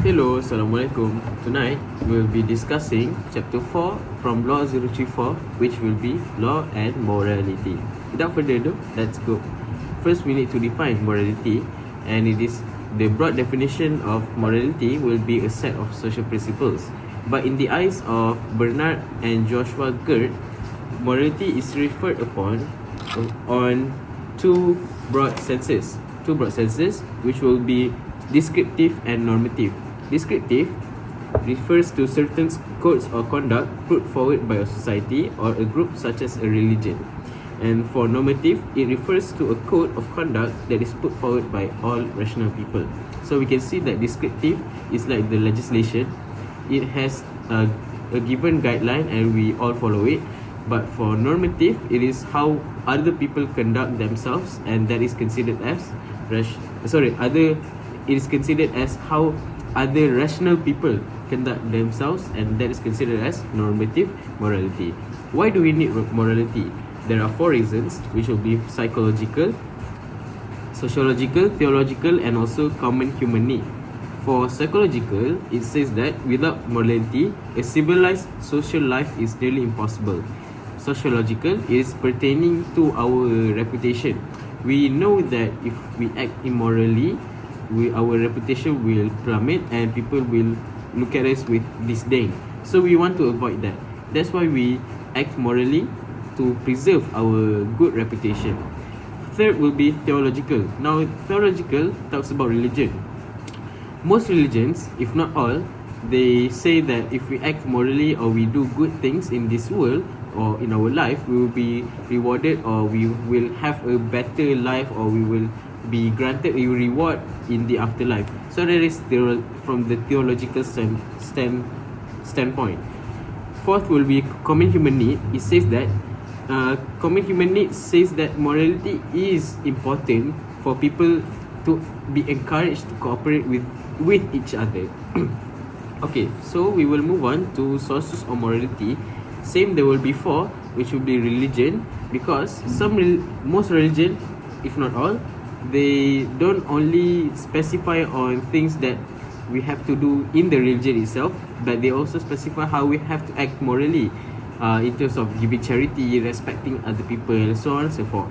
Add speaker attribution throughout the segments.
Speaker 1: Hello, Assalamualaikum. Tonight we'll be discussing chapter 4 from LAW034, which will be Law and Morality. Without further ado, let's go. First, we need to define morality, and it is the broad definition of morality will be a set of social principles. But in the eyes of Bernard and Joshua Gert, morality is referred upon on two broad senses, which will be descriptive and normative. Descriptive refers to certain codes or conduct put forward by a society or a group such as a religion. And for normative, it refers to a code of conduct that is put forward by all rational people. So we can see that descriptive is like the legislation. It has a given guideline and we all follow it. But for normative, it is how other people conduct themselves, and that is considered as it is considered as how other rational people conduct themselves, and that is considered as normative morality. Why do we need morality? There are 4 reasons, which will be psychological, sociological, theological, and also common human need. For psychological, it says that without morality, a civilized social life is nearly impossible. Sociological is pertaining to our reputation. We know that if we act immorally, our reputation will plummet and people will look at us with disdain. So we want to avoid that. That's why we act morally to preserve our good reputation. Third will be theological. Now, theological talks about religion. Most religions, if not all, they say that if we act morally or we do good things in this world or in our life, we will be rewarded, or we will have a better life, or we will be granted a reward in the afterlife. So that is from the theological standpoint. Fourth will be common human need. It says that common human need says that morality is important for people to be encouraged to cooperate with each other. Okay, so we will move on to sources of morality. Same, there will be 4, which will be religion, because most religion, if not all, they don't only specify on things that we have to do in the religion itself, but they also specify how we have to act morally in terms of giving charity, respecting other people, and so on and so forth.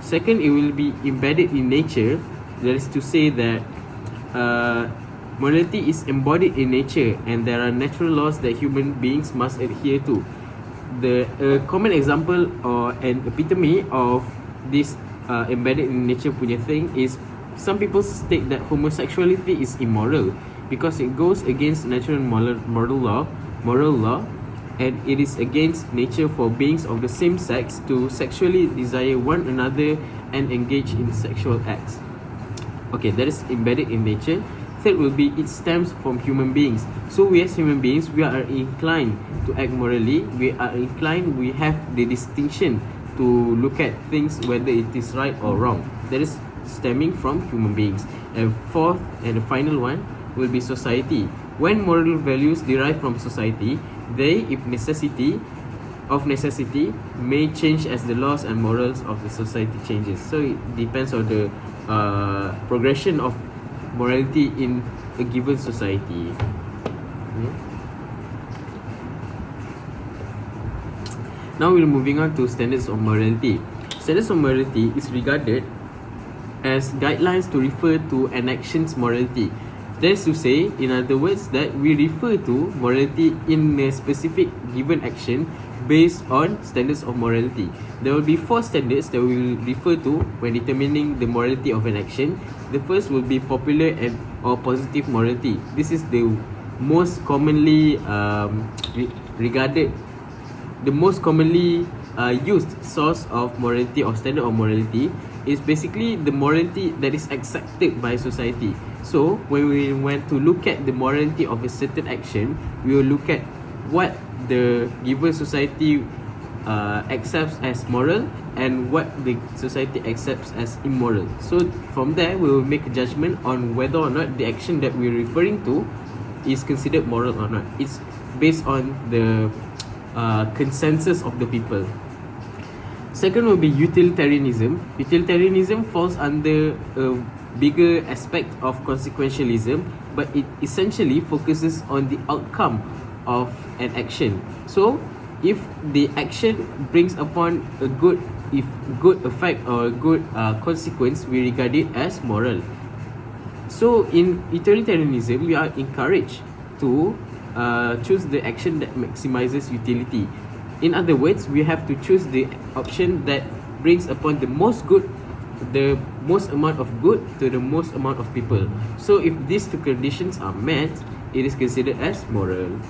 Speaker 1: Second, it will be embedded in nature. That is to say that morality is embodied in nature, and there are natural laws that human beings must adhere to. The common example or an epitome of this embedded in nature punya thing is, some people state that homosexuality is immoral because it goes against natural moral law, and it is against nature for beings of the same sex to sexually desire one another and engage in sexual acts. Okay, that is embedded in nature. Third will be, it stems from human beings. So we as human beings, we are inclined to act morally. We have the distinction to look at things whether it is right or wrong. That is stemming from human beings. And fourth and the final one will be society. When moral values derive from society, they, of necessity, may change as the laws and morals of the society changes. So it depends on the progression of morality in a given society. Now we're moving on to standards of morality. Standards of morality is regarded as guidelines to refer to an action's morality. That is to say, in other words, that we refer to morality in a specific given action based on standards of morality. There will be 4 standards that we will refer to when determining the morality of an action. The first will be popular or positive morality. This is the most commonly used source of morality or standard of morality. Is basically the morality that is accepted by society. So when we want to look at the morality of a certain action, we will look at what the given society accepts as moral and what the society accepts as immoral. So from there, we will make a judgment on whether or not the action that we're referring to is considered moral or not. It's based on the consensus of the people. Second will be utilitarianism. Utilitarianism falls under a bigger aspect of consequentialism. but it essentially focuses on the outcome of an action. So if the action brings upon a good effect or a good consequence, we regard it as moral. So in utilitarianism, we are encouraged to choose the action that maximizes utility. In other words, we have to choose the option that brings upon the most amount of good to the most amount of people. So if these two conditions are met, it is considered as moral.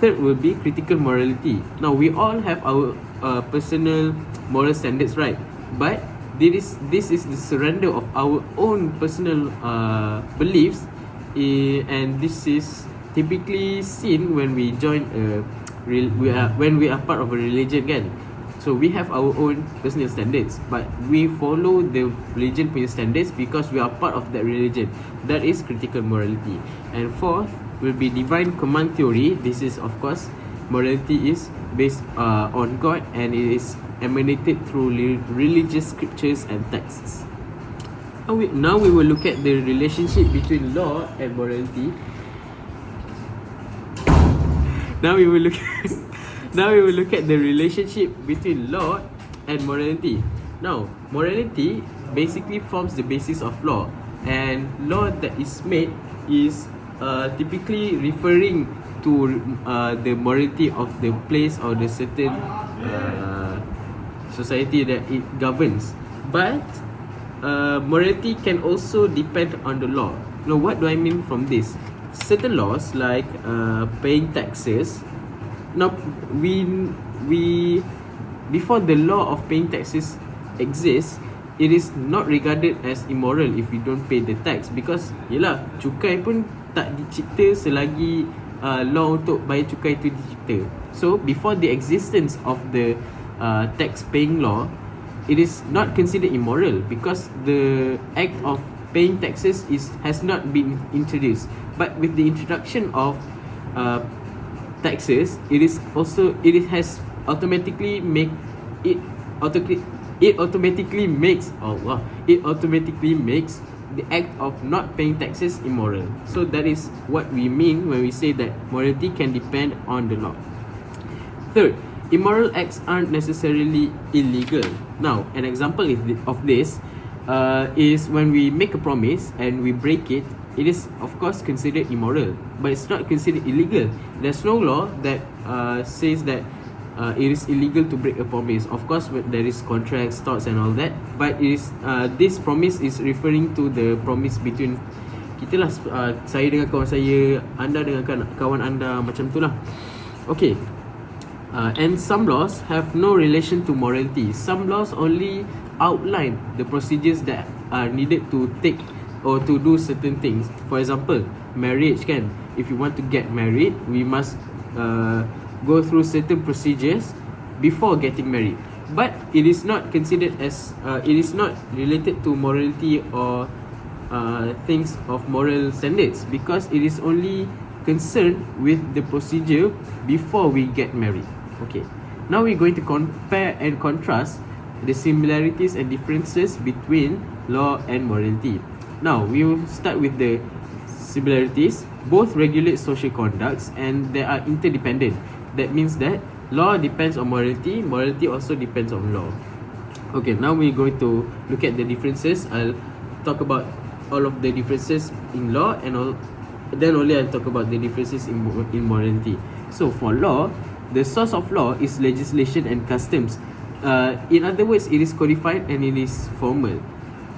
Speaker 1: Third will be critical morality. Now we all have our personal moral standards, right? But this is the surrender of our own personal beliefs, and this is typically seen when we join when we are part of a religion, kan? So we have our own personal standards, but we follow the religion punya standards because we are part of that religion. That is critical morality. And fourth will be divine command theory. This is, of course, morality is based on God, and it is emanated through religious scriptures and texts. Now we will look at the relationship between law and morality. Now we will look at the relationship between law and morality. Now, morality basically forms the basis of law, and law that is made is typically referring to the morality of the place or the certain society that it governs. But morality can also depend on the law. Now, what do I mean from this? Certain laws like paying taxes. Now, we before the law of paying taxes exists, it is not regarded as immoral if we don't pay the tax, because yelah, cukai pun tak dicipta selagi law untuk bayar cukai itu dicipta. So before the existence of the tax paying law, it is not considered immoral because the act of paying taxes has not been introduced. But with the introduction of taxes, it has automatically makes the act of not paying taxes immoral. So that is what we mean when we say that morality can depend on the law. Third, immoral acts aren't necessarily illegal. Now, an example of this is when we make a promise and we break it. It is, of course, considered immoral, but it's not considered illegal. There's no law that says that it is illegal to break a promise. Of course, there is contracts, thoughts, and all that. But it is this promise is referring to the promise between kita lah, saya dengan kawan saya, anda dengan kawan anda, macam tu lah. Okay. And some laws have no relation to morality. Some laws only outline the procedures that are needed to take or to do certain things. For example, marriage, kan? If you want to get married, we must go through certain procedures before getting married. But it is not considered as it is not related to morality or things of moral standards, because it is only concerned with the procedure before we get married. Okay, now we're going to compare and contrast the similarities and differences between law and morality. Now we will start with the similarities. Both regulate social conducts and they are interdependent. That means that law depends on morality, morality also depends on law. Okay, now we're going to look at the differences. I'll talk about all of the differences in law, and then only I'll talk about the differences in morality. So for law, the source of law is legislation and customs. In other words, it is codified and it is formal.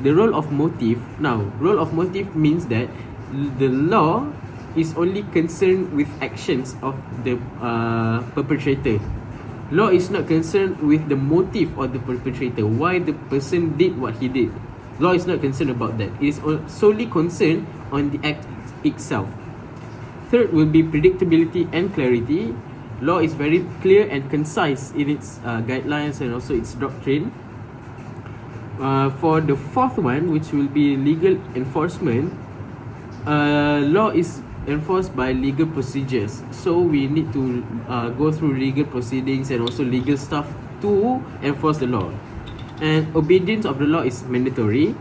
Speaker 1: The role of motive. Now, role of motive means that the law is only concerned with actions of the perpetrator. Law is not concerned with the motive of the perpetrator, why the person did what he did. Law is not concerned about that. It is solely concerned on the act itself. Third will be predictability and clarity. Law is very clear and concise in its guidelines and also its doctrine. For the fourth one, which will be legal enforcement, law is enforced by legal procedures. So we need to go through legal proceedings and also legal stuff to enforce the law. And obedience of the law is mandatory.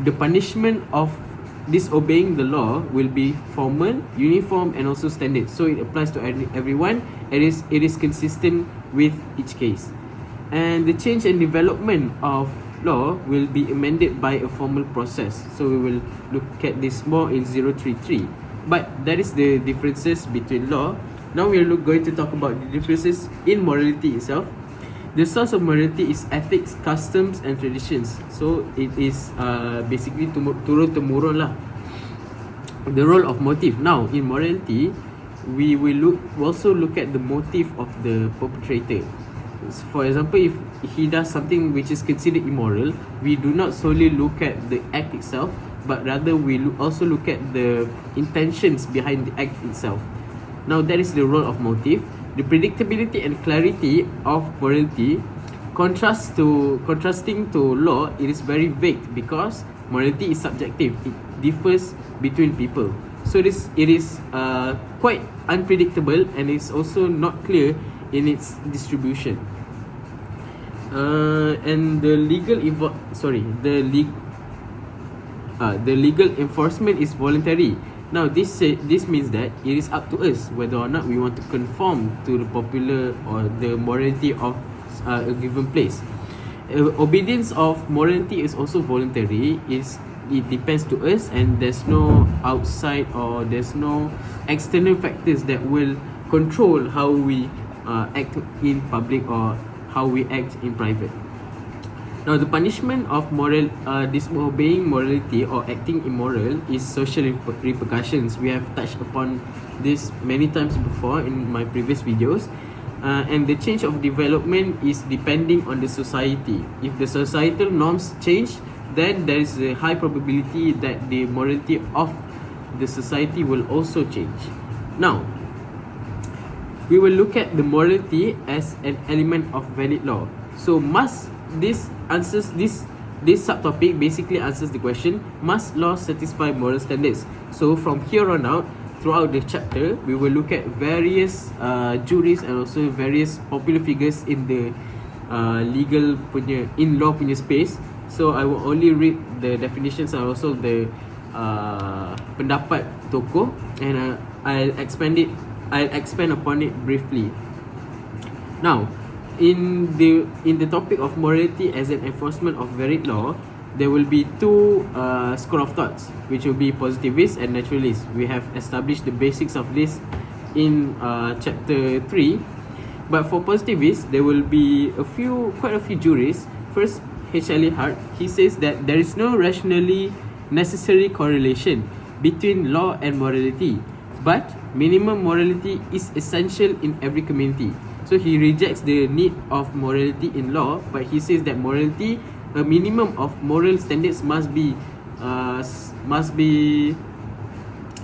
Speaker 1: The punishment of disobeying the law will be formal, uniform, and also standard. So it applies to everyone. It is consistent with each case. And the change and development of law will be amended by a formal process. So we will look at this more in 033. But that is the differences between law. Now we are going to talk about the differences in morality itself. The source of morality is ethics, customs, and traditions. So it is basically turun-temurun lah. The role of motive. Now in morality, we will also look at the motive of the perpetrator. For example, if he does something which is considered immoral, we do not solely look at the act itself, but rather we also look at the intentions behind the act itself. Now that is the role of motive. The predictability and clarity of morality contrasting to law, it is very vague because morality is subjective. It differs between people. So it is quite unpredictable, and it's also not clear in its distribution. And the legal enforcement is voluntary. Now this means that it is up to us whether or not we want to conform to the popular or the morality of a given place. Obedience of morality is also voluntary. It depends to us, and there's no outside or there's no external factors that will control how we act in public or how we act in private. Now, the punishment of disobeying morality or acting immoral is social repercussions. We have touched upon this many times before in my previous videos. And the change of development is depending on the society. If the societal norms change, then there is a high probability that the morality of the society will also change. Now, we will look at the morality as an element of valid law. So this subtopic basically answers the question, must law satisfy moral standards? So from here on out, throughout the chapter, we will look at various juries and also various popular figures in the law punya space. So I will only read the definitions and also the pendapat tokoh, and I'll expand upon it briefly. Now, in the topic of morality as an enforcement of valid law, there will be two school of thoughts, which will be positivist and naturalist. We have established the basics of this in chapter 3. But for positivists, there will be quite a few juries. First, H.L.A. Hart, he says that there is no rationally necessary correlation between law and morality, but minimum morality is essential in every community. So he rejects the need of morality in law, but he says that morality, a minimum of moral standards must be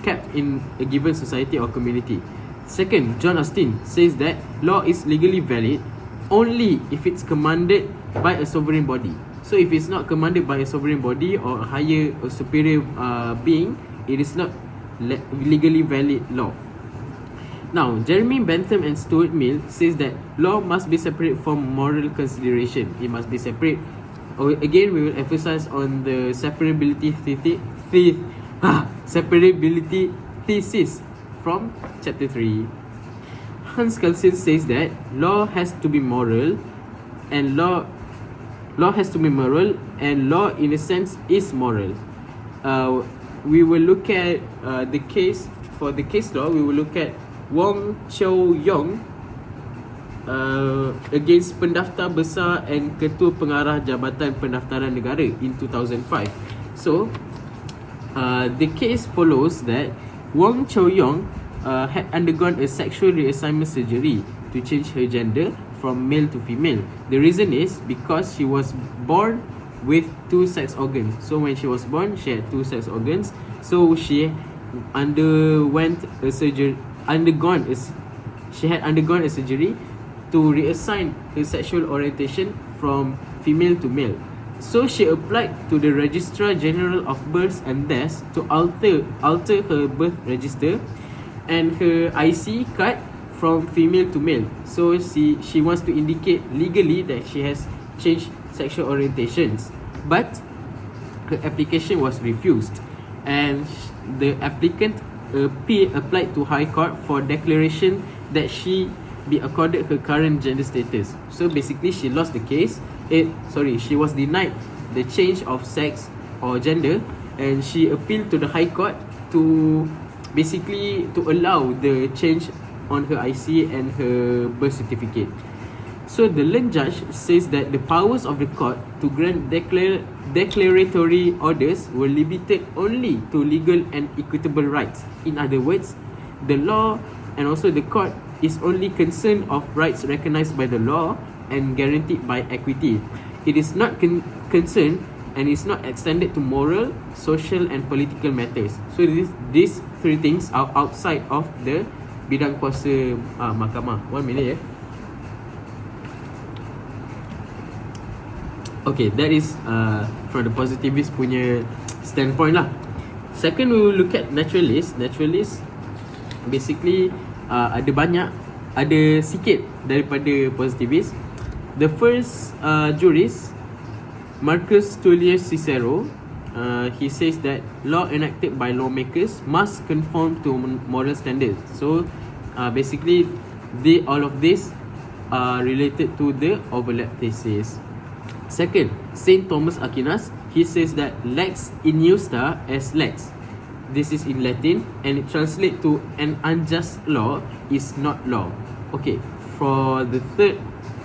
Speaker 1: kept in a given society or community. Second, John Austin says that law is legally valid only if it's commanded by a sovereign body. So if it's not commanded by a sovereign body or a higher or superior being, it is not legally valid law. Now, Jeremy Bentham and Stuart Mill says that law must be separate from moral consideration. It must be separate. Again, we will emphasize on the separability thesis from chapter 3. Hans Kelsen says that law has to be moral, and law in a sense is moral. We will look at the case law. We will look at Wong Chow Yong against Pendaftar Besar and Ketua Pengarah Jabatan Pendaftaran Negara in 2005. So, the case follows that Wong Chow Yong had undergone a sexual reassignment surgery to change her gender from male to female. The reason is because she was born with two sex organs. So when she was born, she had two sex organs. So she undergone a surgery to reassign her sexual orientation from female to male. So she applied to the Registrar General of Births and Deaths to alter her birth register and her IC card from female to male. So she wants to indicate legally that she has changed sexual orientations, but her application was refused. and the applicant applied to High Court for declaration that she be accorded her current gender status. So basically, she lost the case. She was denied the change of sex or gender, and she appealed to the High Court to basically to allow the change on her IC and her birth certificate. So the learned judge says that the powers of the court to grant declaratory orders were limited only to legal and equitable rights. In other words, the law and also the court is only concerned of rights recognized by the law and guaranteed by equity. It is not concerned and is not extended to moral, social and political matters. So these three things are outside of the bidang kuasa mahkamah. 1 minute. Okay, that is from the positivist punya standpoint lah. Second, we will look at naturalist. Naturalist basically ada sikit daripada positivist. The first jurist, Marcus Tullius Cicero, he says that law enacted by lawmakers must conform to moral standards. So basically, all of this are related to the overlap thesis. Second, Saint Thomas Aquinas, he says that lex injusta as lex. This is in Latin and it translates to an unjust law is not law. Okay, for the third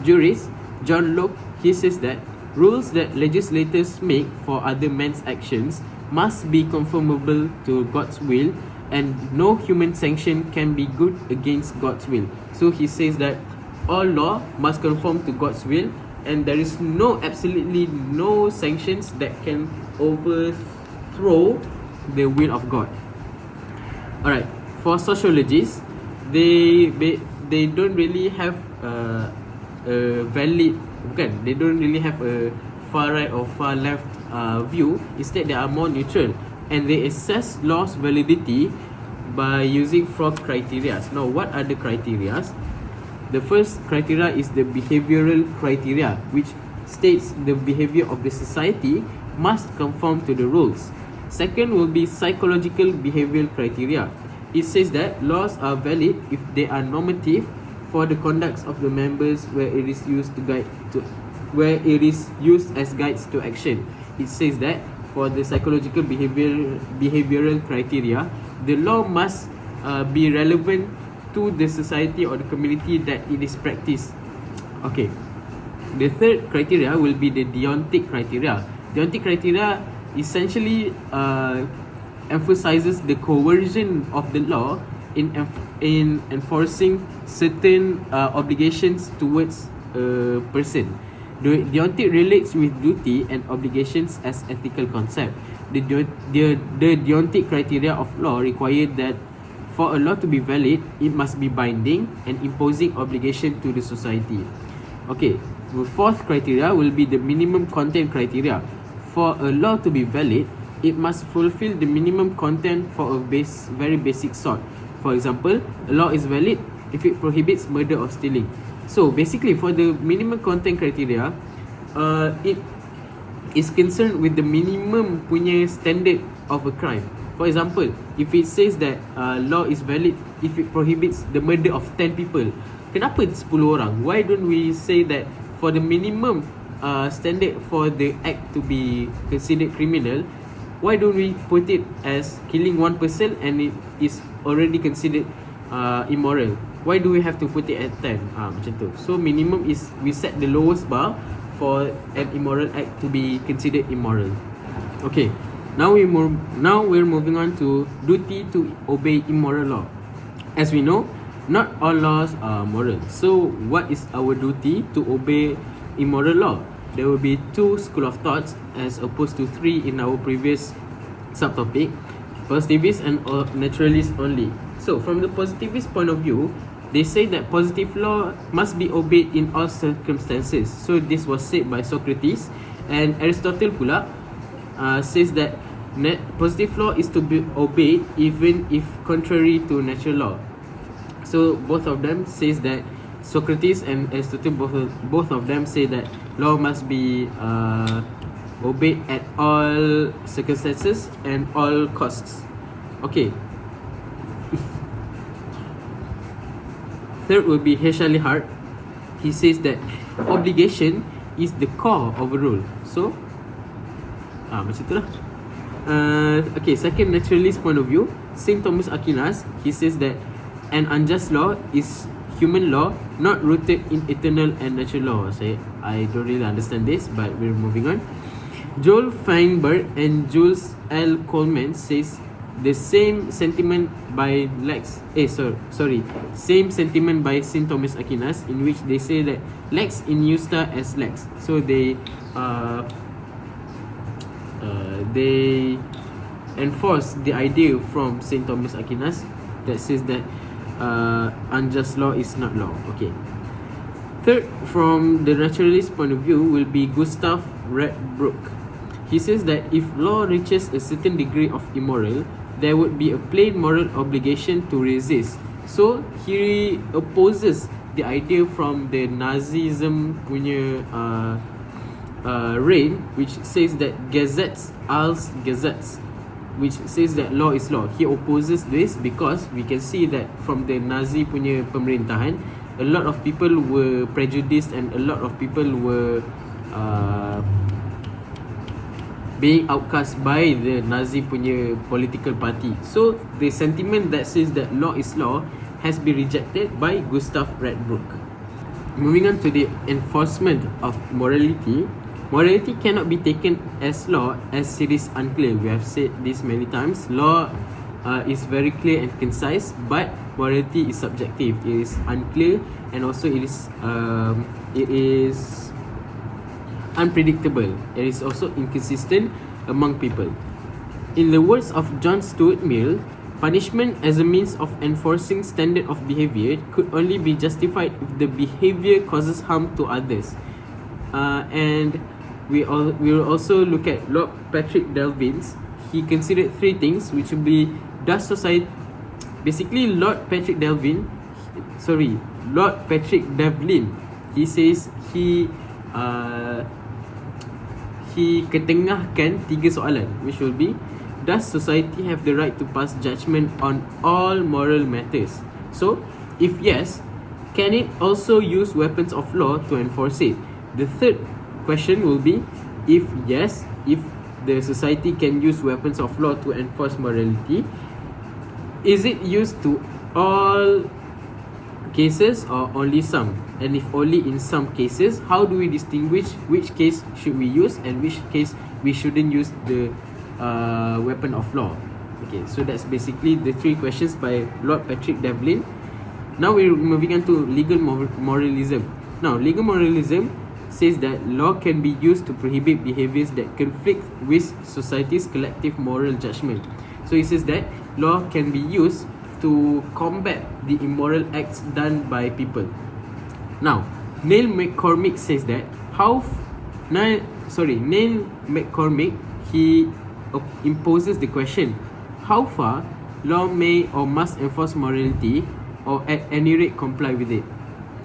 Speaker 1: jurist, John Locke, he says that rules that legislators make for other men's actions must be conformable to God's will, and no human sanction can be good against God's will. So he says that all law must conform to God's will, and there is absolutely no sanctions that can overthrow the will of God. Alright, for sociologists, they don't really have a valid, they don't really have a far right or far left view. Instead, they are more neutral, and they assess law's validity by using 4 criteria. Now, what are the criteria? The first criteria is the behavioral criteria, which states the behavior of the society must conform to the rules. Second will be psychological behavioral criteria. It says that laws are valid if they are normative for the conducts of the members where it is used as guides to action. It says that for the psychological behavioral criteria, the law must be relevant to the society or the community that it is practiced. Okay. The third criteria will be the deontic criteria. Deontic criteria essentially emphasizes the coercion of the law in enforcing certain obligations towards a person. The deontic relates with duty and obligations as ethical concept. The deontic criteria of law require that for a law to be valid, it must be binding and imposing obligation to the society. Okay, the fourth criteria will be the minimum content criteria. For a law to be valid, it must fulfill the minimum content for a very basic sort. For example, a law is valid if it prohibits murder or stealing. So basically, for the minimum content criteria, it is concerned with the minimum punya standard of a crime. For example, if it says that law is valid if it prohibits the murder of 10 people, kenapa 10 orang? Why don't we say that for the minimum standard for the act to be considered criminal, why don't we put it as killing one person and it is already considered immoral? Why do we have to put it at 10? Macam tu. So minimum is we set the lowest bar for an immoral act to be considered immoral. Okay. Now we're moving on to duty to obey immoral law. As we know, not all laws are moral. So what is our duty to obey immoral law? There will be 2 school of thoughts as opposed to 3 in our previous subtopic, positivist and naturalist only. So from the positivist point of view, they say that positive law must be obeyed in all circumstances. So this was said by Socrates, and Aristotle pula says that positive law is to be obeyed even if contrary to natural law. So both of them says that Socrates and Aristotle both of them say that law must be obeyed at all circumstances and all costs. Okay. Third will be H. Hart. He says that obligation is the core of a rule. So, macam tu lah. Okay, second naturalist point of view, Saint Thomas Aquinas, he says that an unjust law is human law, not rooted in eternal and natural law. I don't really understand this, but we're moving on. Joel Feinberg and Jules L. Coleman says the same sentiment by same sentiment by Saint Thomas Aquinas, in which they say that lex in justa as lex. So they enforce the idea from Saint Thomas Aquinas that says that unjust law is not law. Okay. Third, from the naturalist point of view, will be Gustav Redbrook. He says that if law reaches a certain degree of immoral, there would be a plain moral obligation to resist. So he opposes the idea from the Nazism punya reign, which says that Gesetz als Gesetz, which says that law is law. He opposes this because we can see that from the Nazi punya pemerintahan, a lot of people were prejudiced and a lot of people were being outcast by the Nazi punya political party. So the sentiment that says that law is law has been rejected by Gustav Redbrook. Moving on to the enforcement of morality. Morality cannot be taken as law as it is unclear. We have said this many times. Law is very clear and concise, but morality is subjective. It is unclear, and also it is unpredictable. It is also inconsistent among people. In the words of John Stuart Mill, punishment as a means of enforcing standard of behavior could only be justified if the behavior causes harm to others. And we will also look at Lord Patrick Delvins. He considered three things, which will be Lord Patrick Devlin, he says he ketengahkan tiga soalan, which will be, does society have the right to pass judgment on all moral matters? So, if yes, can it also use weapons of law to enforce it? The third question will be, if yes, if the society can use weapons of law to enforce morality, is it used to all cases or only some? And if only in some cases, how do we distinguish which case should we use and which case we shouldn't use the weapon of law? Okay, so that's basically the three questions by Lord Patrick Devlin. Now we're moving on to legal moralism. Now, legal moralism says that law can be used to prohibit behaviors that conflict with society's collective moral judgment. So he says that law can be used to combat the immoral acts done by people. Now, Neil McCormick says that Neil McCormick, he imposes the question, how far law may or must enforce morality, or at any rate comply with it.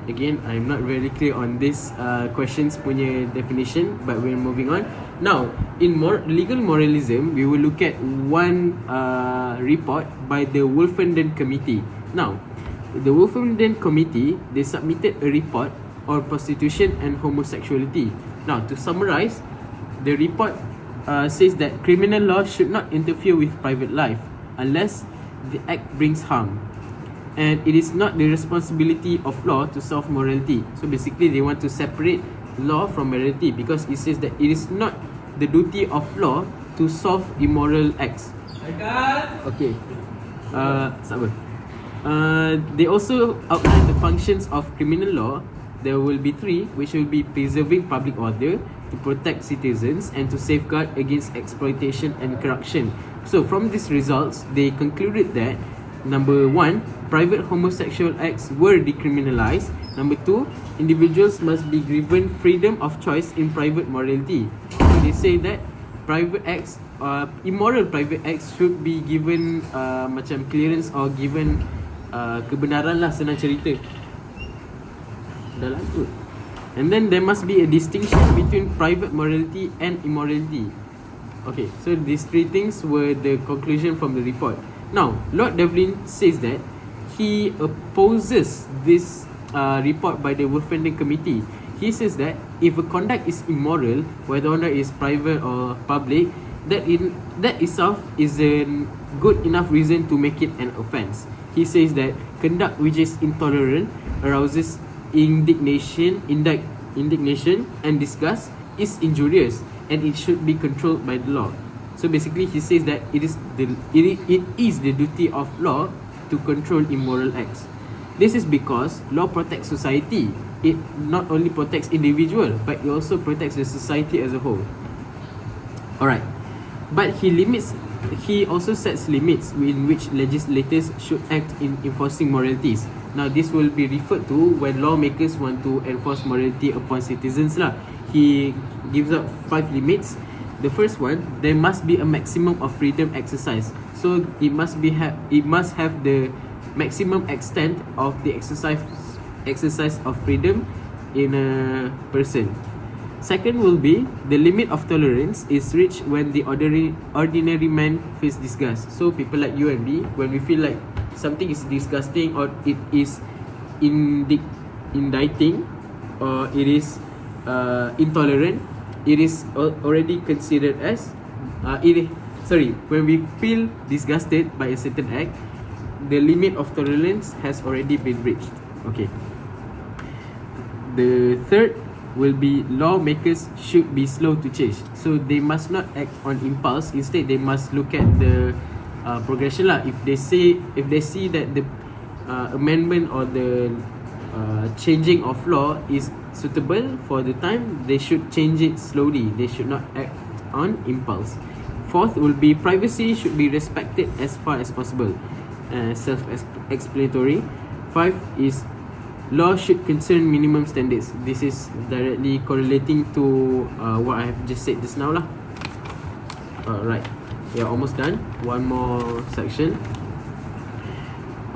Speaker 1: Again, I'm not very clear on this questions punya definition, but we're moving on. Now, in legal moralism, we will look at one report by the Wolfenden Committee. Now, the Wolfenden Committee, they submitted a report on prostitution and homosexuality. Now, to summarize, the report says that criminal law should not interfere with private life unless the act brings harm. And it is not the responsibility of law to solve morality. So basically, they want to separate law from morality, because it says that it is not the duty of law to solve immoral acts. Okay. Sabar. They also outline the functions of criminal law. There will be three, which will be preserving public order, to protect citizens, and to safeguard against exploitation and corruption. So from these results, they concluded that number one, private homosexual acts were decriminalized. Number two, individuals must be given freedom of choice in private morality. So they say that private acts, immoral private acts should be given macam clearance or given kebenaran lah, senang cerita. Dah lanjut. And then there must be a distinction between private morality and immorality. Okay, so these three things were the conclusion from the report. Now, Lord Devlin says that he opposes this report by the Wolfenden Committee. He says that if a conduct is immoral, whether conduct is private or public, that itself is a good enough reason to make it an offence. He says that conduct which is intolerant, arouses indignation and disgust, is injurious, and it should be controlled by the law. So basically, he says that it is the duty of law to control immoral acts. This is because law protects society. It not only protects individual, but it also protects the society as a whole. Alright, but he also sets limits in which legislators should act in enforcing moralities. Now, this will be referred to when lawmakers want to enforce morality upon citizens lah. He gives out 5 limits. The first one, there must be a maximum of freedom exercise. So it must have the maximum extent of the exercise of freedom in a person. Second will be the limit of tolerance is reached when the ordinary man feels disgust. So people like you and me, when we feel like something is disgusting or it is indicting or it is intolerant, it is already considered as when we feel disgusted by a certain act, the limit of tolerance has already been reached. Okay. The third will be lawmakers should be slow to change. So they must not act on impulse. Instead, they must look at the progression lah. If they see that the amendment or the changing of law is suitable for the time, they should change it slowly. They should not act on impulse. Fourth will be privacy should be respected as far as possible. Self-explanatory. 5 is law should concern minimum standards. This is directly correlating to what I have just said just now lah. Alright, we are almost done. One more section.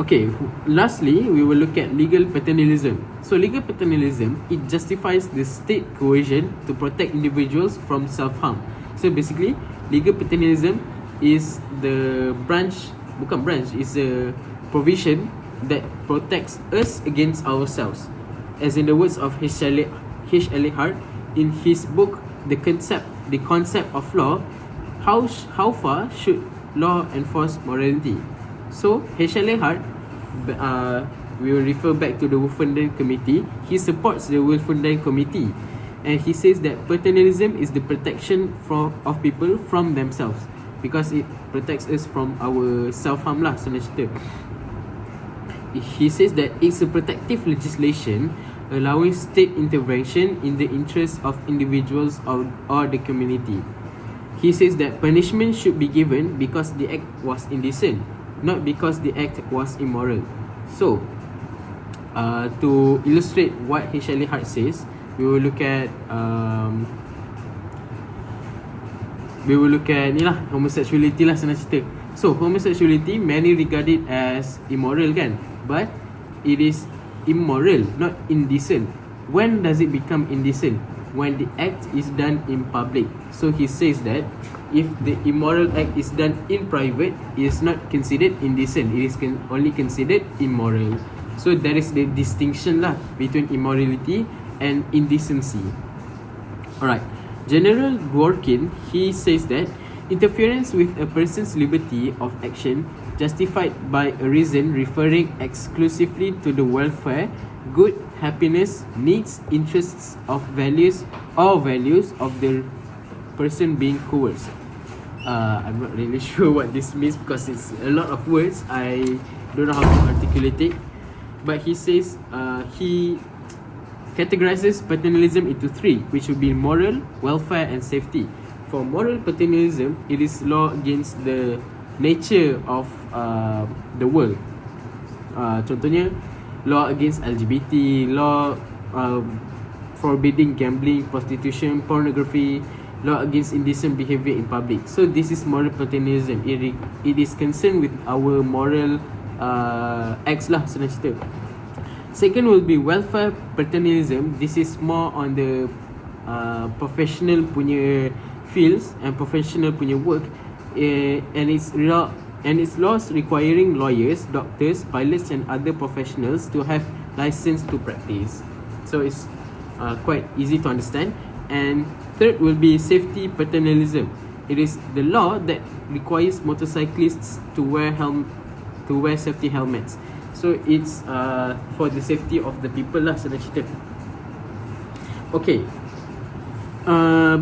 Speaker 1: Okay, lastly, we will look at legal paternalism. So legal paternalism, it justifies the state coercion to protect individuals from self-harm. So basically, legal paternalism is the is a provision that protects us against ourselves. As in the words of H. L. Hart in his book The Concept of Law, how far should law enforce morality? So H. L. Hart, we will refer back to the Wolfenden Committee. He supports the Wolfenden Committee, and he says that paternalism is the protection of people from themselves, because it protects us from our self-harm lah, senang cerita. He says that it's a protective legislation allowing state intervention in the interest of individuals or the community. He says that punishment should be given because the act was indecent, not because the act was immoral. So, to illustrate what H. L. Hart says, we will look at ni lah, homosexuality lah, senang cerita. So, homosexuality many regard it as immoral kan, but it is immoral, not indecent. When does it become indecent? When the act is done in public. So he says that if the immoral act is done in private, it is not considered indecent. It is only considered immoral. So there is the distinction lah between immorality and indecency. Alright, General Dworkin, he says that interference with a person's liberty of action justified by a reason referring exclusively to the welfare, good, happiness, needs, interests of values of the person being coerced. I'm not really sure what this means because it's a lot of words. I don't know how to articulate it. But he says he categorizes paternalism into 3, which would be moral, welfare and safety. For moral paternalism, it is law against the nature of the world. Contohnya, law against LGBT, law forbidding gambling, prostitution, pornography, law against indecent behavior in public. So this is moral paternalism. It is concerned with our moral acts lah, senang cerita. Second will be welfare paternalism. This is more on the professional punya fields and professional punya work, and its laws requiring lawyers, doctors, pilots and other professionals to have license to practice. So it's quite easy to understand. And third will be safety paternalism. It is the law that requires motorcyclists to wear safety helmets. So it's for the safety of the people lah, senang cerita. Okay.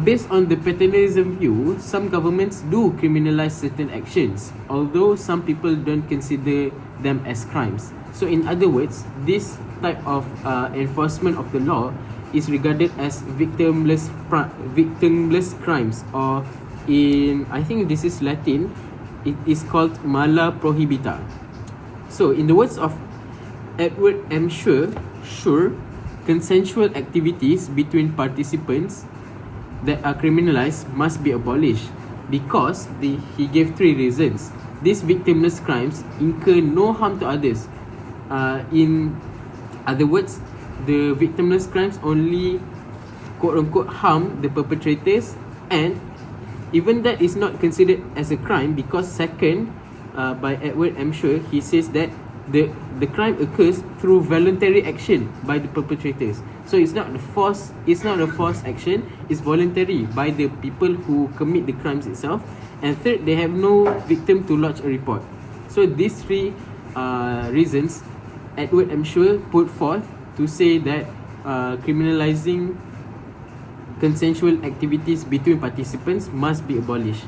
Speaker 1: Based on the paternalism view, some governments do criminalize certain actions, although some people don't consider them as crimes. So in other words, this type of enforcement of the law is regarded as victimless crimes, or in, I think this is Latin, it is called mala prohibita. So in the words of Edward M. Sure, consensual activities between participants that are criminalized must be abolished because he gave 3 reasons. These victimless crimes incur no harm to others. In other words, the victimless crimes only quote-unquote harm the perpetrators, and even that is not considered as a crime because second, by Edward M. Sure, he says that the crime occurs through voluntary action by the perpetrators. So it's not a forced action, it's voluntary by the people who commit the crimes itself. And third, they have no victim to lodge a report. So these 3 reasons Edward M. Sure put forth to say that criminalizing consensual activities between participants must be abolished.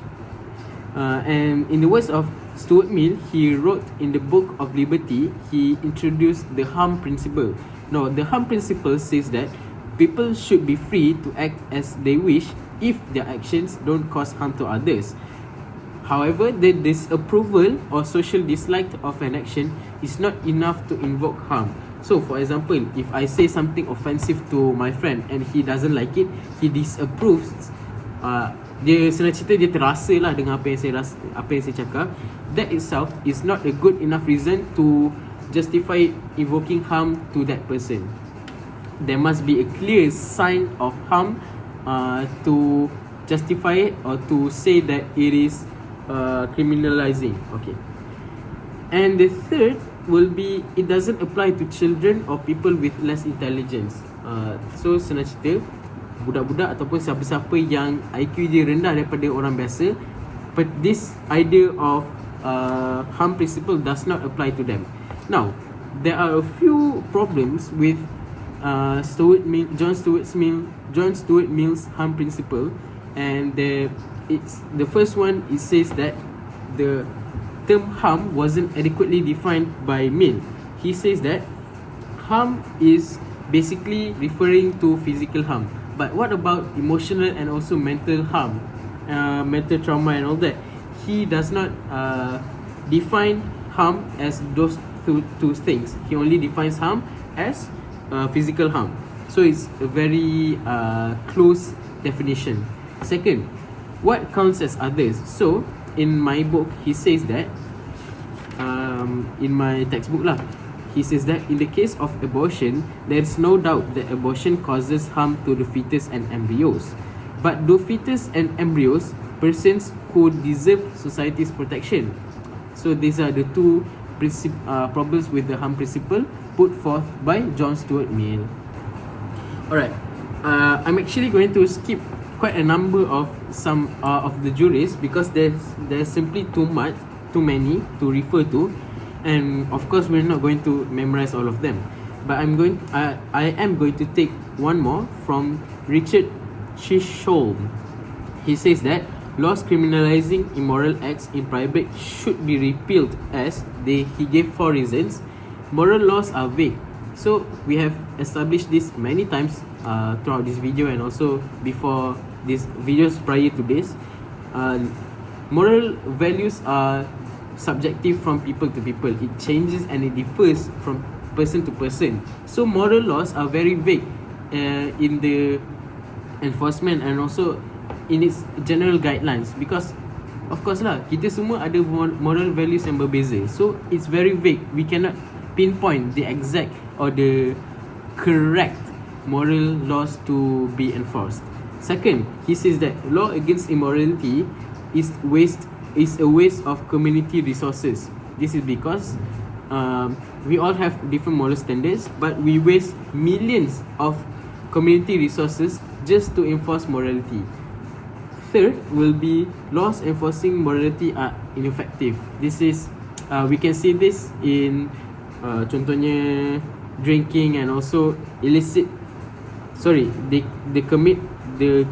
Speaker 1: And in the words of Stuart Mill, he wrote in the Book of Liberty, he introduced the harm principle. Now, the harm principle says that people should be free to act as they wish if their actions don't cause harm to others. However, the disapproval or social dislike of an action is not enough to invoke harm. So, for example, if I say something offensive to my friend and he doesn't like it, he disapproves. Dia senang cerita, dia terasa lah dengan apa yang saya cakap. That itself is not a good enough reason to justify invoking harm to that person. There must be a clear sign of harm to justify it or to say that it is criminalizing. Okay. And the third will be, it doesn't apply to children or people with less intelligence. So senang cerita, budak-budak ataupun siapa-siapa yang IQ dia rendah daripada orang biasa, but this idea of harm principle does not apply to them. Now, there are a few problems with John Stuart Mill's harm principle, and the first one, it says that the term harm wasn't adequately defined by Mill. He says that harm is basically referring to physical harm. But what about emotional and also mental harm, mental trauma and all that? He does not define harm as those two things. He only defines harm as physical harm. So it's a very close definition. Second, what counts as others? So in my book, he says that, in my textbook lah, he says that in the case of abortion, there is no doubt that abortion causes harm to the fetus and embryos. But do fetus and embryos persons who deserve society's protection? So these are the two problems with the harm principle put forth by John Stuart Mill. Alright, I'm actually going to skip quite a number of some of the juries because there's simply too many to refer to. And of course, we're not going to memorize all of them. But I am going to take one more from Richard Chisholm. He says that laws criminalizing immoral acts in private should be repealed as he gave 4 reasons. Moral laws are vague. So we have established this many times throughout this video and also before these videos prior to this. Moral values are subjective from people to people. It changes and it differs from person to person. So moral laws are very vague in the enforcement and also in its general guidelines, because of course lah, kita semua ada moral values yang berbeza. So it's very vague. We cannot pinpoint the exact or the correct moral laws to be enforced. Second, he says that law against immorality is a waste of community resources. This is because we all have different moral standards, but we waste millions of community resources just to enforce morality. Third will be laws enforcing morality are ineffective. This is we can see this in contohnya drinking and also illicit. They commit the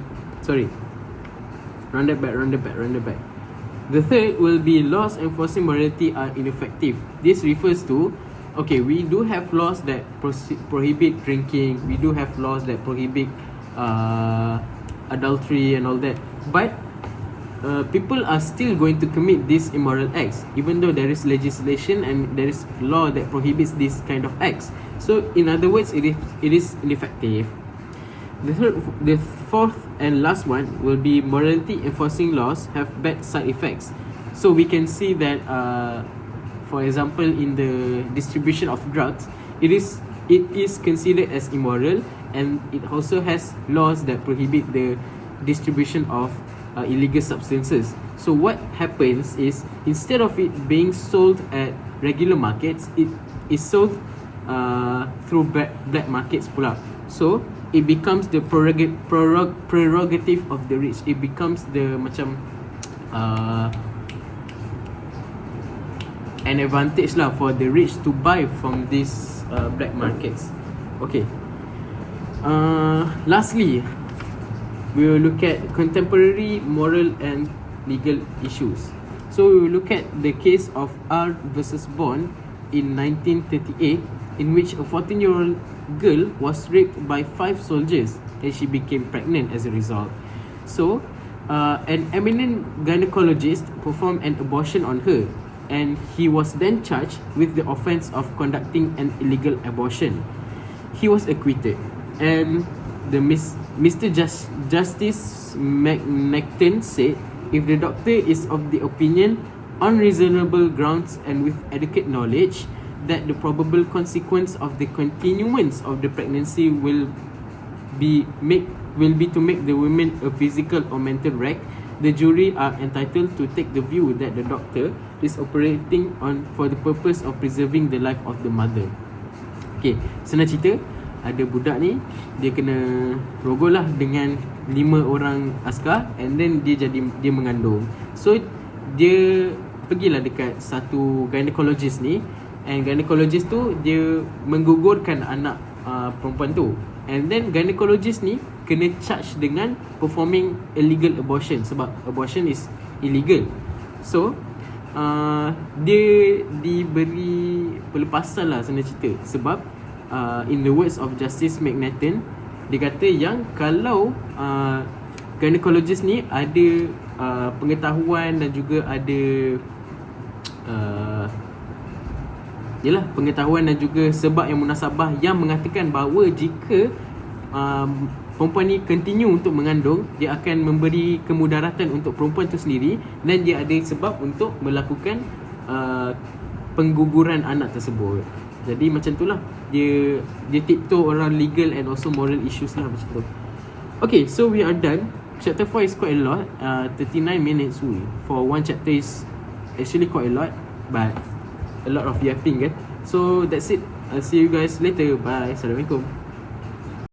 Speaker 1: Run that back. The third will be laws enforcing morality are ineffective. This refers to, okay, we do have laws that prohibit drinking. We do have laws that prohibit adultery and all that. But people are still going to commit these immoral acts, even though there is legislation and there is law that prohibits this kind of acts. So, in other words, it is ineffective. The fourth and last one will be morality enforcing laws have bad side effects. So we can see that, for example, in the distribution of drugs, it is considered as immoral, and it also has laws that prohibit the distribution of illegal substances. So what happens is, instead of it being sold at regular markets, it is sold through black markets pula. So it becomes the prerogative of the rich. It becomes the macam an advantage lah for the rich to buy from these black markets. Okay. Lastly, we will look at contemporary moral and legal issues. So we will look at the case of R versus Bond in 1938, in which a 14-year-old girl was raped by 5 soldiers and she became pregnant as a result. So, an eminent gynecologist performed an abortion on her, and he was then charged with the offence of conducting an illegal abortion. He was acquitted, and Mr. Justice McNaughton said, if the doctor is of the opinion, on reasonable grounds and with adequate knowledge, that the probable consequence of the continuance of the pregnancy will be to make the woman a physical or mental wreck, the jury are entitled to take the view that the doctor is operating on for the purpose of preserving the life of the mother. Okay, senang cerita, ada budak ni, dia kena rogol lah dengan 5 orang askar, and then dia mengandung. So dia pergilah dekat satu gynecologist ni, and gynecologist tu dia menggugurkan anak perempuan tu, and then gynecologist ni kena charge dengan performing illegal abortion, sebab abortion is illegal. So dia diberi pelepasan lah, senang cerita, sebab in the words of Justice McNaughton, dia kata yang kalau gynecologist ni ada pengetahuan dan juga ada pengetahuan dan juga sebab yang munasabah yang mengatakan bahawa jika perempuan ni continue untuk mengandung, dia akan memberi kemudaratan untuk perempuan tu sendiri, dan dia ada sebab untuk melakukan pengguguran anak tersebut. Jadi macam tu lah, dia tiptoe around legal and also moral issues lah, macam tu. Okay, so we are done. Chapter 4 is quite a lot, 39 minutes for one chapter is actually quite a lot, but a lot of yapping kan. So that's it. I'll see you guys later. Bye. Assalamualaikum.